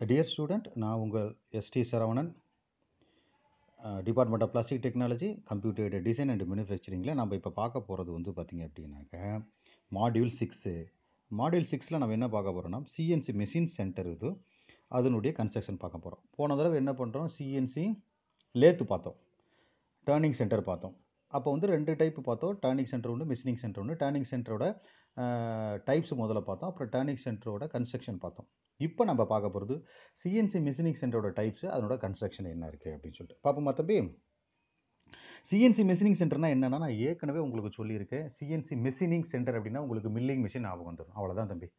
Dear student, நான் உங்கள் S T Saravanan, department of plastic technology, computer design and மேனுஃபேக்சரிங்கில் நம்ம இப்போ பார்க்க போகிறது வந்து பார்த்திங்க அப்படின்னாக்க மாடியூல் 6. மாடியூல் 6ல் நம்ம என்ன பார்க்க போகிறோம்னா சிஎன்சி மெஷின் சென்டர் இது, அதனுடைய கன்ஸ்ட்ரக்ஷன் பார்க்க போகிறோம். போன தடவை என்ன பண்ணுறோம், சிஎன்சி லேத்து பார்த்தோம், டர்னிங் சென்டர் பார்த்தோம். அப்போ வந்து 2 டைப் பார்த்தோம், டர்னிங் சென்டர் ஒன்று, மிஷினிங் சென்டர் ஒன்று. டர்னிங் சென்டரோட டைப்ஸ் முதல்ல பார்த்தோம், அப்புறம் டர்னிங் சென்டரோட கன்ஸ்ட்ரக்ஷன் பார்த்தோம். இப்போ நம்ம பார்க்க போகிறது சிஎன்சி மிஷினிங் சென்டரோட டைப்ஸ், அதனோட கன்ஸ்ட்ரக்ஷன் என்ன இருக்குது அப்படின்னு சொல்லிட்டு பார்ப்போம். தம்பி, சிஎன்சி மிஷினிங் சென்டர்னா என்னென்னா, நான் ஏற்கனவே உங்களுக்கு சொல்லியிருக்கேன். சிஎன்சி மிஷினிங் சென்டர் அப்படின்னா உங்களுக்கு மில்லிங் மிஷின் ஞாபகம் வந்துடும், அவ்வளோதான் தம்பி.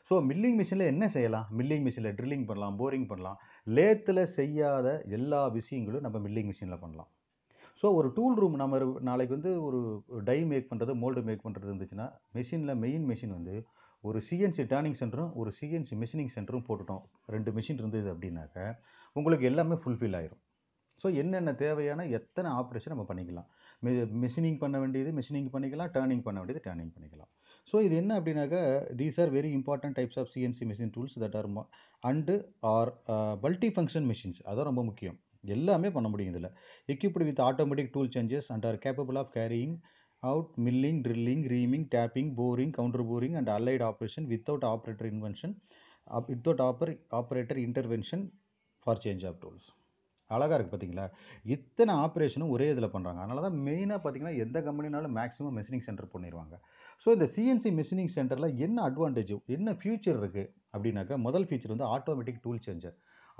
ஸோ மில்லிங் மிஷினில் என்ன செய்யலாம்? மில்லிங் மிஷினில் ட்ரில்லிங் பண்ணலாம், போரிங் பண்ணலாம். லேத்தில் செய்யாத எல்லா விஷயங்களும் நம்ம மில்லிங் மிஷினில் பண்ணலாம். ஸோ ஒரு டூல் ரூம் நம்ம நாளைக்கு வந்து ஒரு டை மேக் பண்ணுறது, மோல்டு மேக் பண்ணுறது இருந்துச்சுன்னா, மெஷினில் மெயின் மெஷின் வந்து ஒரு சிஎன்சி டர்னிங் சென்டரும் ஒரு சிஎன்சி மிஷினிங் சென்டரும் போட்டுட்டோம், 2 மிஷின் இருந்தது அப்படின்னாக்க உங்களுக்கு எல்லாமே ஃபுல்ஃபில் ஆயிரும். ஸோ என்னென்ன தேவையான எத்தனை ஆப்ரேஷன் நம்ம பண்ணிக்கலாம். மிஷினிங் பண்ண வேண்டியது மிஷினிங் பண்ணிக்கலாம், டர்னிங் பண்ண வேண்டியது டர்னிங் பண்ணிக்கலாம். ஸோ இது என்ன அப்படின்னாக்க, these are very important types of CNC machine tools that are and are multi function machines. அதான் ரொம்ப முக்கியம். எல்லாமே பண்ண முடியும் இதில். equipped with automatic tool changes and are capable of carrying out milling, drilling, reaming, tapping, boring, counter boring and allied operation without operator intervention for change of tools. அழகாக இருக்குது பார்த்தீங்களா? இத்தனை ஆப்ரேஷனும் ஒரே இதில் பண்ணுறாங்க. அதனால தான் மெயினாக பார்த்தீங்கன்னா எந்த கம்பெனினாலும் மேக்ஸிமம் மெஷினிங் சென்டர் பண்ணிடுவாங்க. ஸோ இந்த சிஎன்சி மெஷினிங் சென்டரில் என்ன அட்வான்டேஜ், என்ன ஃபியூச்சர் இருக்குது அப்படின்னாக்கா, முதல் ஃபீச்சர் வந்து automatic tool changer.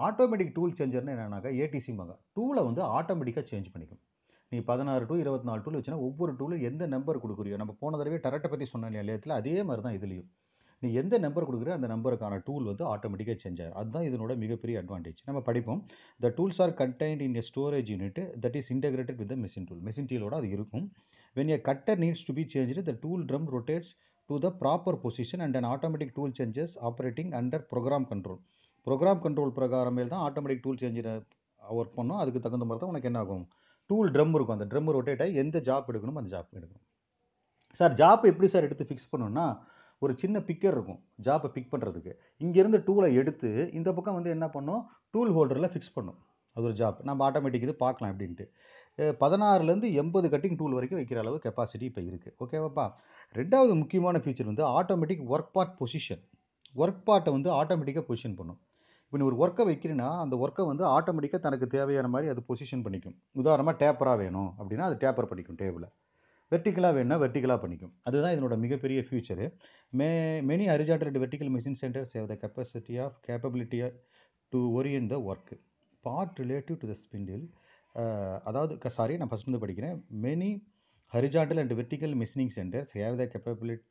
Automatic tool சேஞ்சர்னு என்னன்னாக்கா, ஏடிசிம்பாங்க. டூலை வந்து ஆட்டோமேட்டிக்காக சேஞ்ச் பண்ணிக்கும். நீ 16 to 24 டூல் வச்சுன்னா, ஒவ்வொரு டூலும் எந்த நம்பர் கொடுக்குறியோ, நம்ம போன தடவை டரட்டை பற்றி சொன்னோம் இல்லையா லேத்தில், அதே மாதிரி தான் இதுலேயும். நீ எந்த நம்பர் கொடுக்குறியோ அந்த நம்பருக்கான டூல் வந்து ஆட்டோமேட்டிக்காக சேஞ்ச் ஆகும். அதுதான் இதனோட மிகப்பெரிய அட்வான்டேஜ். நம்ம படிப்போம். The tools are contained in a storage unit that is integrated with the machine tool. Machine டூலோட அது இருக்கும். When a cutter needs to be changed, the tool drum rotates to the proper position and an automatic tool changes operating under program control. Program control பிரகாரமே தான் automatic tool சேஞ்சரை work பண்ணும். அதுக்கு தகுந்த மாதிரி தான் உனக்கு என்ன ஆகும், டூல் ட்ரம் இருக்கும். அந்த ட்ரம் ரொட்டேட் ஆகி எந்த ஜாப் எடுக்கணும் அந்த ஜாப் எடுக்கணும். சார் ஜாப் எப்படி சார் எடுத்து ஃபிக்ஸ் பண்ணணும்னா, ஒரு சின்ன பிக்கர் இருக்கும் ஜாப்பை பிக் பண்ணுறதுக்கு. இங்கேருந்து டூலை எடுத்து இந்த பக்கம் வந்து என்ன பண்ணும், டூல் ஹோல்டரில் ஃபிக்ஸ் பண்ணும். அது ஒரு ஜாப். நம்ம ஆட்டோமேட்டிக் இது பார்க்கலாம் எப்படின்ட்டு. 16லேருந்து 80 கட்டிங் டூல் வரைக்கும் வைக்கிற அளவு கெப்பாசிட்டி இப்போ இருக்குது. ஓகேவாப்பா? ரெண்டாவது முக்கியமான ஃபீச்சர் வந்து automatic work part position. Work பார்ட்டை வந்து ஆட்டோமேட்டிக்காக பொசிஷன் பண்ணும். இப்போ நீ ஒரு ஒர்க்கை வைக்கிறேன்னா, அந்த ஒர்க்கை வந்து ஆட்டோமேட்டிக்காக தனக்கு தேவையான மாதிரி அது பொசிஷன் பண்ணிக்கும். உதாரணமாக டேப்பராக வேணும் அப்படின்னா அது டேப்பர் பண்ணிக்கும் டேபிளை. வெர்டிக்கலாக வேணும்னா வெர்டிக்கலாக பண்ணிக்கும். அதுதான் இதனோட மிகப்பெரிய feature. Many horizontal and vertical machine centres have the capability to orient the work part relative to the spindle. அதாவது நான் ஃபஸ்ட் வந்து படிக்கிறேன். Many horizontal and vertical machining centres have the capability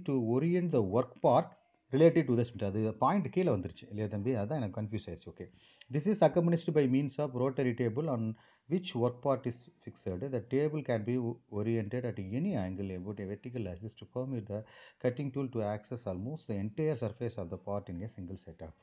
to orient the work part relative to the spindle. அது point கீழே வந்துருச்சு இல்லையா தம்பி? அதுதான் எனக்கு கன்ஃபியூஸ் ஆயிடுச்சு. Okay, this is accompanied by means of rotary table on which work part is fixed. The table can be oriented at any angle about a vertical axis to permit the cutting tool to access almost the entire surface of the part in a single setup.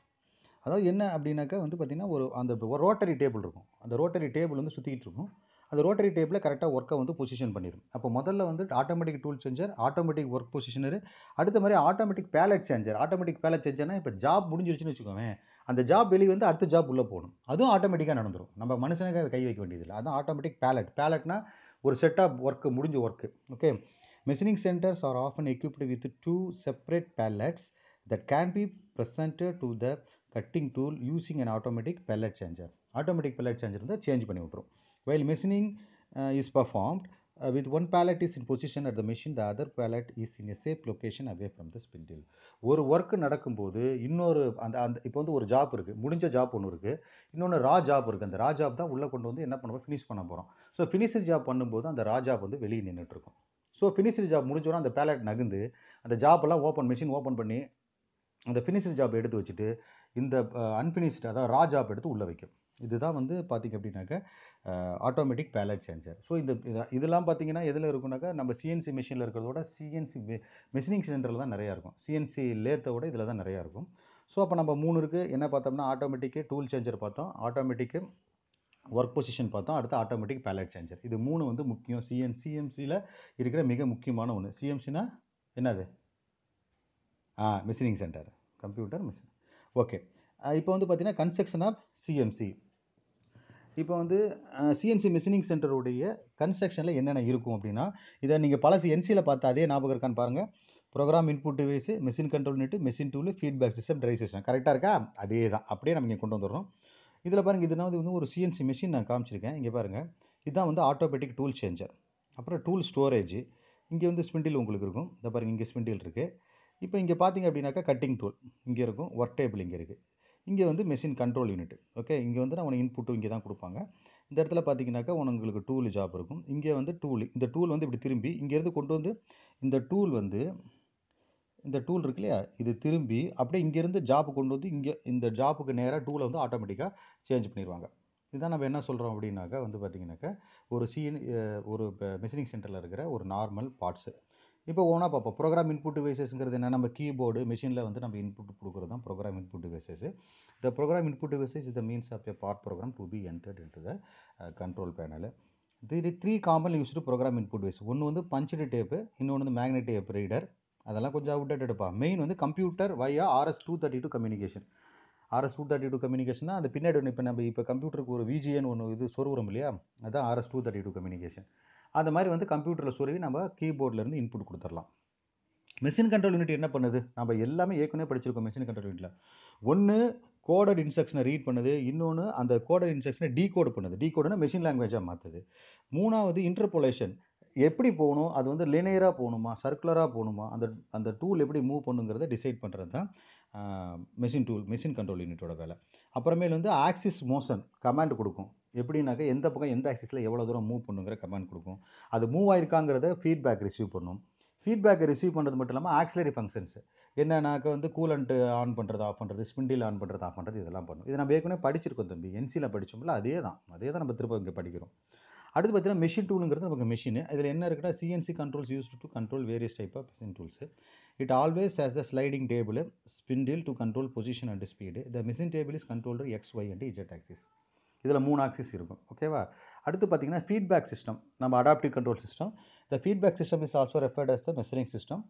அதாவது என்ன அப்படின்னாக்கா வந்து பார்த்திங்கன்னா, அந்த rotary table இருக்கும். அந்த rotary table வந்து சுற்றிக்கிட்டு இருக்கும். அந்த ரோட்டரி டேபிளில் கரெக்டாக ஒர்க்கை வந்து பொசிஷன் பண்ணிடும். அப்போ முதல்ல வந்து automatic tool changer, automatic work positioner, அடுத்த மாதிரி automatic pallet changer. Automatic pallet சேஞ்சர்னா இப்போ ஜாப் முடிஞ்சிருச்சுன்னு வச்சுக்கோங்க, அந்த ஜாப் வெளியே வந்து அடுத்த ஜாப் உள்ளே போகணும். அதுவும் ஆட்டோமேட்டிக்காக நடந்துடும். நம்ம மனுஷனுக்கு கை வைக்க வேண்டியதில்லை. அதுதான் ஆட்டோமேட்டிக் பேலட்னா ஒரு செட் ஆஃப் ஒர்க்கு முடிஞ்ச work. Okay, machining centres are often equipped with 2 separate pallets that can be presented to the cutting tool using an automatic pallet changer. Automatic pallet changer வந்து சேஞ்ச் பண்ணி விட்ரும். While machining is performed with one pallet is in position at the machine, the other pallet is in a safe location away from the spindle. ஒரு work நடக்கும்போது இன்னொரு அந்த இப்போ வந்து ஒரு ஜாப் இருக்குது, முடிஞ்ச ஜாப் ஒன்று இருக்குது, இன்னொன்று ரா ஜாப் இருக்குது. அந்த ரா ஜாப் தான் உள்ளே கொண்டு வந்து என்ன பண்ணுவோம், ஃபினிஷ் பண்ண போகிறோம். ஸோ ஃபினிஷர் ஜாப் பண்ணும்போது அந்த ரா ஜாப் வந்து வெளியே நின்றுட்டுருக்கும். ஸோ ஃபினிஷர் ஜாப் முடிஞ்சோன்னா அந்த பேலட் நகர்ந்து அந்த ஜாப்பெல்லாம் மெஷின் ஓப்பன் பண்ணி அந்த ஃபினிஷர் ஜாப் எடுத்து வச்சுட்டு இந்த அன்ஃபினிஷ்டு அதாவது ரா ஜாப் எடுத்து உள்ளே வைக்கும். இதுதான் வந்து பார்த்திங்க அப்படின்னாக்க ஆட்டோமேட்டிக் பேலட் சேஞ்சர். ஸோ இதெல்லாம் பார்த்திங்கன்னா எதில் இருக்குனாக்கா, நம்ம சிஎன்சி மிஷினில் இருக்கிறதோட சிஎன்சி மிஷினிங் சென்டரில் தான் நிறையா இருக்கும். சிஎன்சி லேத்தோட இதில் தான் நிறையா இருக்கும். ஸோ அப்போ நம்ம 3 இருக்குது. என்ன பார்த்தோம்னா, ஆட்டோமேட்டிக்கு டூல் சேஞ்சர் பார்த்தோம், ஆட்டோமேட்டிக்கு ஒர்க் பொசிஷன் பார்த்தோம், அடுத்து ஆட்டோமேட்டிக் பேலட் சேஞ்சர். இது 3 வந்து முக்கியம். சிஎம்சியில் இருக்கிற மிக முக்கியமான ஒன்று. சிஎம்சினா என்னது? Machining centre, computer machine. Okay, இப்போ வந்து பார்த்தீங்கன்னா கன்ஸ்ட்ரக்ஷன் ஆஃப் சிஎன்சி. இப்போ வந்து சிஎன்சி மிஷினிங் சென்டருடைய கன்ஸ்ட்ரக்ஷனில் என்னென்ன இருக்கும் அப்படின்னா, இதை நீங்கள் பழசு என்சியில் பார்த்து அதே ஞாபகம் இருக்கான்னு பாருங்கள். Program input device, machine control unit, machine tool, feedback system, drive system. கரெக்டாக இருக்கா? அதே தான், அப்படியே நம்ம இங்கே கொண்டு வந்துடுறோம். இதில் பாருங்கள், இதுனா வந்து ஒரு சிஎன்சி மிஷின் நான் காமிச்சிருக்கேன். இங்கே பாருங்கள், இதுதான் வந்து ஆட்டோமேட்டிக் டூல் சேஞ்சர். அப்புறம் டூல் ஸ்டோரேஜ். இங்கே வந்து ஸ்பிண்டில் உங்களுக்கு இருக்கும். இதை பாருங்கள், இங்கே ஸ்பிண்டில் இருக்குது. இப்போ இங்கே பார்த்தீங்க அப்படின்னாக்கா கட்டிங் டூல் இங்கே இருக்கும், ஒர்க் டேபிள் இங்கே இருக்குது. இங்கே வந்து மெஷின் கண்ட்ரோல் யூனிட். ஓகே, இங்கே வந்து நான் உனக்கு இன்புட்டும் இங்கே தான் கொடுப்பாங்க. இந்த இடத்துல பார்த்தீங்கன்னாக்கா உங்களுக்கு டூல் ஜாப் இருக்கும். இங்கே வந்து டூல், இந்த டூல் வந்து இப்படி திரும்பி இங்கேருந்து கொண்டு வந்து இந்த டூல் வந்து இந்த டூல் இருக்கு இல்லையா, இது திரும்பி அப்படியே இங்கேருந்து ஜாப் கொண்டு வந்து இங்கே இந்த ஜாப்புக்கு நேராக டூலை வந்து ஆட்டோமேட்டிக்காக சேஞ்ச் பண்ணிடுவாங்க. இதுதான் நம்ம என்ன சொல்கிறோம் அப்படின்னாக்கா வந்து பார்த்தீங்கன்னாக்கா ஒரு மெஷினிங் சென்டரில் இருக்கிற ஒரு நார்மல் பார்ட்ஸு. இப்போ ஓனாக பார்ப்போம். ப்ரோக்ராம் இன்புட் டிவைசஸ்ங்கிறது என்ன? நம்ம கீபோர்டு மிஷினில் வந்து நம்ம இன்புட் கொடுக்குறது தான் program input devices. The program input devices is the means of a part program to be entered into the control panel. இது 3 common used program input device. ஒன்று வந்து பஞ்சடு டேப்பு, இன்னொன்று வந்து மேக்னெட் டேப் ரீடர். அதெல்லாம் கொஞ்சம் அவுட்டேட்டடுப்பா. Main வந்து computer வையா RS-232 communication. RS-232 கம்யூனிகேஷன்னா அது பின்னாடி ஒன்று. இப்போ கம்ப்யூட்டருக்கு ஒரு VGN ஒன்று இது சொருகிறோம் இல்லையா, அதுதான் RS-232 கம்யூனிகேஷன். அந்த மாதிரி வந்து கம்ப்யூட்டரில் சொருவி நம்ம கீபோர்ட்லேருந்து இன்புட் கொடுத்துடலாம். மெஷின் கண்ட்ரோல் யூனிட் என்ன பண்ணுது? நம்ம எல்லாமே ஏற்கனவே படிச்சிருக்கோம். மெஷின் கண்ட்ரோல் யூனிட்டில் ஒன்று கோடட் இன்ஸ்ட்ரக்ஷனை ரீட் பண்ணுது, இன்னொன்று அந்த கோடட் இன்ஸ்ட்ரக்ஷனை டீகோட் பண்ணுது. டீகோடுனா மெஷின் லாங்குவேஜாக மாற்றுது. மூணாவது இன்டர்போலேஷன். எப்படி போகணும், அது வந்து லினியராக போகணுமா, சர்க்குலராக போகணுமா, அந்த டூல் எப்படி மூவ் பண்ணுங்கிறத டிசைட் பண்ணுறது தான் மெஷின் கண்ட்ரோல் யூனிட்டோட வேலை. அப்புறமேல் வந்து ஆக்சிஸ் மோஷன் கமாண்ட் கொடுக்கும். எப்படின்னாக்கா எந்த பக்கம் எந்த ஆக்சிஸில் எவ்வளோ தூரம் மூவ் பண்ணுங்கிற கமாண்ட் கொடுக்கும். அது மூவ் ஆயிருக்காங்கிறத ஃபீட்பேக் ரிசீவ் பண்ணும். ஃபீட்பேக்கை ரிசீவ் பண்ணுறது மட்டும் இல்லாமல் ஆக்சிலரி ஃபங்க்ஷன்ஸ் என்னன்னாக்கா வந்து கூலண்ட்டு ஆன் பண்ணுறது, ஆஃப் பண்ணுறது, ஸ்பிண்டில் ஆன் பண்ணுறது, ஆஃப் பண்ணுறது, இதெல்லாம் பண்ணும். இது நம்ம ஏற்கனவே படிச்சிருக்கோம் தம்பி, என்சியில் படித்தோம்ல, அதே தான் நம்ம திரும்ப இங்கே படிக்கிறோம். அடுத்து பார்த்தீங்கன்னா மெஷின் டூலுங்கிறது நமக்கு மிஷின். இதில் என்ன இருக்குன்னா CNC controls used to control various type of machine tools. It always has the sliding table spindle to control position and speed. The machine table is controlled X, Y and Z axis. இதில் 3 axis இருக்கும். ஓகேவா? அடுத்து பார்த்தீங்கன்னா feedback system, நம்ம adaptive control system. The feedback system is also referred as the measuring system.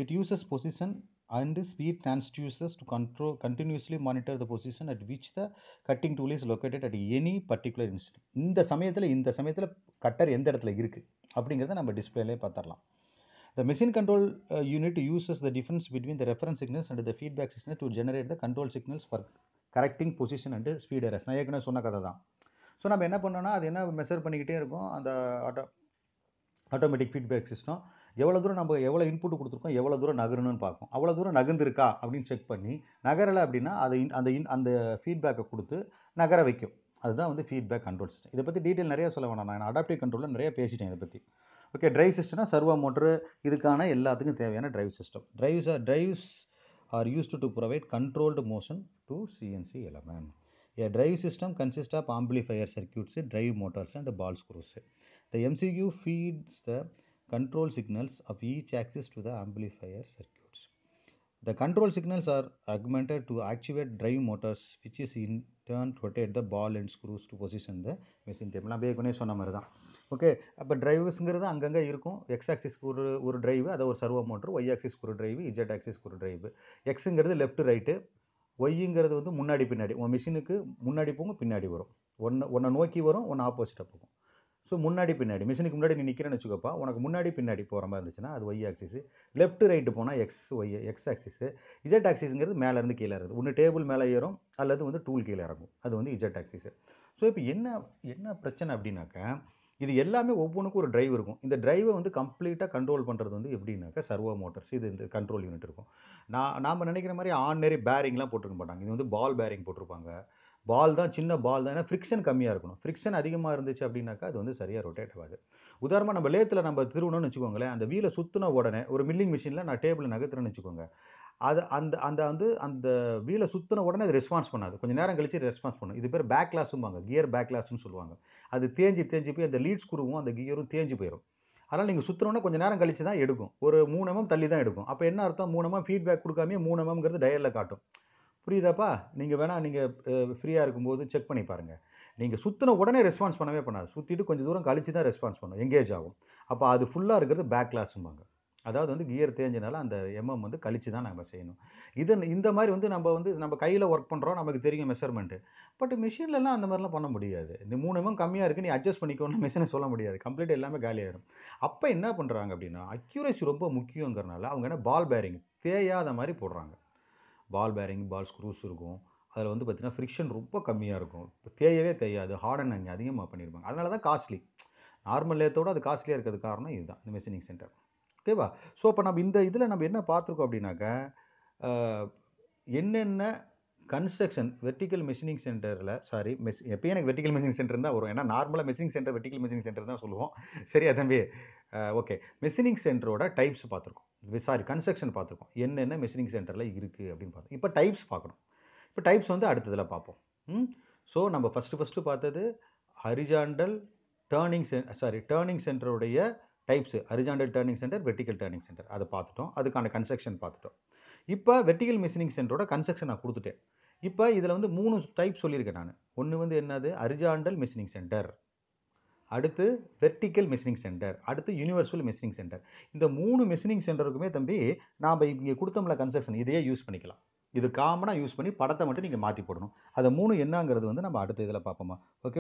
It uses position and speed transducers to continuously monitor the position at which the cutting tool is located at any particular instant. இந்த சமயத்தில் cutter எந்த இடத்துல இருக்குது அப்படிங்கிறத நம்ம டிஸ்பிளேலே பார்த்துடலாம். The machine control unit uses the difference between the reference signals and the feedback signal to generate the control signals for correcting position and speed errors. நான் ஏற்கனவே சொன்ன கதை தான். ஸோ நம்ம என்ன பண்ணோம்னா அது என்ன மெஷர் பண்ணிக்கிட்டே இருக்கும். அந்த ஆட்டோமேட்டிக் ஃபீட்பேக் சிஸ்டம் நம்ம எவ்வளோ இன்புட் கொடுத்துருக்கோம், எவ்வளோ தூரம் நகரணும்னு பார்க்கும். அவ்வளோ தூரம் நகர்ந்துருக்கா அப்படின்னு செக் பண்ணி நகரலை அப்படின்னா அந்த ஃபீட்பேக்கை கொடுத்து நகர வைக்கும். அதுதான் வந்து ஃபீட்பேக் கண்ட்ரோல் சிஸ்டம். இதை பற்றி டீட்டெயில் நிறைய சொல்ல வேணாம், நான் அடாப்டிவ் கண்ட்ரோலில் நிறைய பேசிட்டேன் இதை பற்றி. ஓகே, டிரைவ் சிஸ்டம்னா சர்வோ மோட்டரு, இதுக்கான எல்லாத்துக்கும் தேவையான drive system. Drives R used to provide controlled motion to CNC element. A drive system consists of amplifier circuits, drive motors and ball screws. The MCU feeds the control signals of each axis to the amplifier circuits. The control signals are augmented to actuate drive motors, which is in turn rotate the ball and screws to position the machine table. நான் ஏற்கனவே சொன்ன மாதிரி தான். Okay, அப்போ டிரைவ்ஸுங்கிறது அங்கங்கே இருக்கும். X ஆக்சிஸ்க்கு ஒரு drive, அதை ஒரு சர்வோ மோட்டர். ஒய் ஆக்சிஸ்க்கு ஒரு டிரைவு, இஜெட் ஆக்சிஸ்க்கு ஒரு டிரைவு. எக்ஸுங்கிறது லெஃப்ட் ரைட்டு, ஒய்ங்கிறது வந்து முன்னாடி பின்னாடி. உன் மிஷினுக்கு முன்னாடி போகும், பின்னாடி வரும். ஒன்றை நோக்கி வரும், ஒன்று ஆப்போசிட்டாக போகும். ஸோ முன்னாடி பின்னாடி, மிஷினுக்கு முன்னாடி நீ நிற்கிறேன்னு வச்சுக்கோப்பா, உனக்கு முன்னாடி பின்னாடி போகிற மாதிரி இருந்துச்சுன்னா அது ஒய் ஆக்சிஸ். லெஃப்ட் ரைட்டு போனால் எக்ஸ் ஆக்சிஸு. இஜெட் ஆக்சிஸுங்கிறது மேலேருந்து கீழே இருக்குது. ஒன்று டேபிள் மேலே ஏறும் அல்லது வந்து டூல் கீழே இறங்கும், அது வந்து இஜெட் ஆக்சிஸு. ஸோ இப்போ என்ன பிரச்சனை அப்படின்னாக்கா, இது எல்லாமே ஒவ்வொன்றுக்கும் ஒரு டிரைவ் இருக்கும். இந்த டிரைவை வந்து கம்ப்ளீட்டாக கண்ட்ரோல் பண்ணுறது வந்து எப்படின்னாக்கா சர்வோ மோட்டர்ஸ், இது இந்த கண்ட்ரோல் யூனிட் இருக்கும். நாம் நினைக்கிற மாதிரி ஆர்டினரி பேரிங்லாம் போட்டிருக்க மாட்டாங்க. இது வந்து பால் பேரிங் போட்டிருப்பாங்க. பால் தான், சின்ன பால் தான். ஏன்னா ஃப்ரிக்ஷன் கம்மியாக இருக்கணும். ஃப்ரிக்ஷன் அதிகமாக இருந்துச்சு அப்படின்னாக்கா அது வந்து சரியாக ரொட்டேட் ஆகாது. உதாரணமாக நம்ம லேத்தில் நம்ம திருவணும்னு வச்சுக்கோங்களேன், அந்த வீலை சுற்றின உடனே ஒரு மில்லிங் மிஷினில் நான் டேபிள் நகர்த்துறேன்னு வச்சுக்கோங்க, அது அந்த வீலை சுற்றின உடனே அது ரெஸ்பான்ஸ் பண்ணாது. கொஞ்சம் நேரம் கழிச்சு ரெஸ்பான்ஸ் பண்ணும். இது பேர் பேக்லாஸும்பாங்க, கியர் பேக்லாஸ்ன்னு சொல்லுவாங்க. அது தேஞ்சு போய் அந்த லீட் ஸ்க்ரூவும் அந்த கியரும் தேஞ்சு போயிடும். அதனால் நீங்கள் சுற்றினோன்னா கொஞ்சம் நேரம் கழிச்சு தான் எடுக்கும். ஒரு 3 mm தள்ளி தான் எடுக்கும். அப்போ என்ன அர்த்தம்? 3 mm ஃபீட்பேக் கொடுக்காமே 3 mmங்கிறது டயலில் காட்டும். புரியுதாப்பா? நீங்கள் வேணால் நீங்கள் ஃப்ரீயாக இருக்கும்போது செக் பண்ணி பாருங்கள். நீங்கள் சுற்றின உடனே ரெஸ்பான்ஸ் பண்ணவே பண்ணாது. சுற்றிட்டு கொஞ்சம் தூரம் கழிச்சு தான் ரெஸ்பான்ஸ் பண்ணும், எங்கேஜ் ஆகும். அப்போ அது ஃபுல்லாக இருக்கிறது பேக்லாஸும்பாங்க. அதாவது வந்து கியர் தேஞ்சனால அந்த வந்து கழிச்சு தான் நம்ம செய்யணும். இந்த மாதிரி வந்து நம்ம கையில் ஒர்க் பண்ணுறோம், நமக்கு தெரியும் மெஷர்மெண்ட்டு. பட் மிஷின்லலாம் அந்த மாதிரிலாம் பண்ண முடியாது. இந்த 3 கம்மியாக இருக்குது, நீ அட்ஜஸ்ட் பண்ணிக்கோன்னு மிஷினை சொல்ல முடியாது. கம்ப்ளீட் எல்லாமே காலியாயிரும். அப்போ என்ன பண்ணுறாங்க அப்படின்னா, அக்யூரசி ரொம்ப முக்கியங்கிறனால அவங்க என்ன பால் பேரிங் தேயாத மாதிரி போடுறாங்க. பால் பேரிங், பால் ஸ்க்ரூஸ் இருக்கும். அதில் வந்து பார்த்தீங்கன்னா ஃப்ரிக்ஷன் ரொம்ப கம்மியாக இருக்கும். தேயவே தேயாது. ஹார்டன் அங்கே அதிகமாக பண்ணியிருப்பாங்க. அதனால தான் காஸ்ட்லி. நார்மல் லேத்தோட அது காஸ்ட்லியாக இருக்கிறதுக்கு காரணம் இதுதான், இந்த மெஷினிங் சென்டர். ஓகேவா? ஸோ அப்போ நம்ம இந்த இதில் நம்ம என்ன பார்த்துருக்கோம் அப்படின்னாக்கா, என்னென்ன கன்ஸ்ட்ரக்ஷன் வெர்டிக்கல் மெஷினிங் சென்டரில் எப்பயும் எனக்கு வெர்டிக்கல் மெஷினிங் சென்டர் தான் வரும். ஏன்னா நார்மலாக machining centre vertical machining centre தான் சொல்லுவோம். சரியா தம்பி? ஓகே. மெஷினிங் சென்டரோட டைப்ஸ் பார்த்துருக்கோம். கன்ஸ்ட்ரக்ஷன் பார்த்துருக்கோம். என்னென்ன மெஷினிங் சென்டரில் இருக்குது அப்படின்னு பார்த்தோம். இப்போ டைப்ஸ் பார்க்கணும். இப்போ டைப்ஸ் வந்து அடுத்ததில் பார்ப்போம். ஸோ நம்ம ஃபஸ்ட்டு பார்த்தது ஹரிஜாண்டல் டேர்னிங் சென்டருடைய types. Horizontal turning centre, vertical turning centre அதை பார்த்துட்டோம். அதுக்கான கன்ஸ்ட்ரக்ஷன் பார்த்துட்டோம். இப்போ வெர்டிக்கல் மெஷினிங் சென்டரோட கன்ஸ்ட்ரக்ஷன் நான் கொடுத்துட்டேன். இப்போ இதில் வந்து 3 டைப் சொல்லியிருக்கேன் நான். ஒன்று வந்து என்னது? ஹரிஜாண்டல் மெஷினிங் சென்டர், அடுத்து வெர்டிக்கல் மெஷினிங் சென்டர், அடுத்து யூனிவர்சல் மெஷினிங் சென்டர். இந்த 3 மெஷினிங் சென்டருக்குமே தம்பி நாம் இங்கே கொடுத்தோம்ல கன்ஸ்ட்ரக்ஷன், இதையே யூஸ் பண்ணிக்கலாம். இது காமனாக யூஸ் பண்ணி படத்தை மட்டும் நீங்கள் மாற்றி போடணும். அதை 3 என்னங்கிறது வந்து நம்ம அடுத்த இதில் பார்ப்போமா? ஓகே.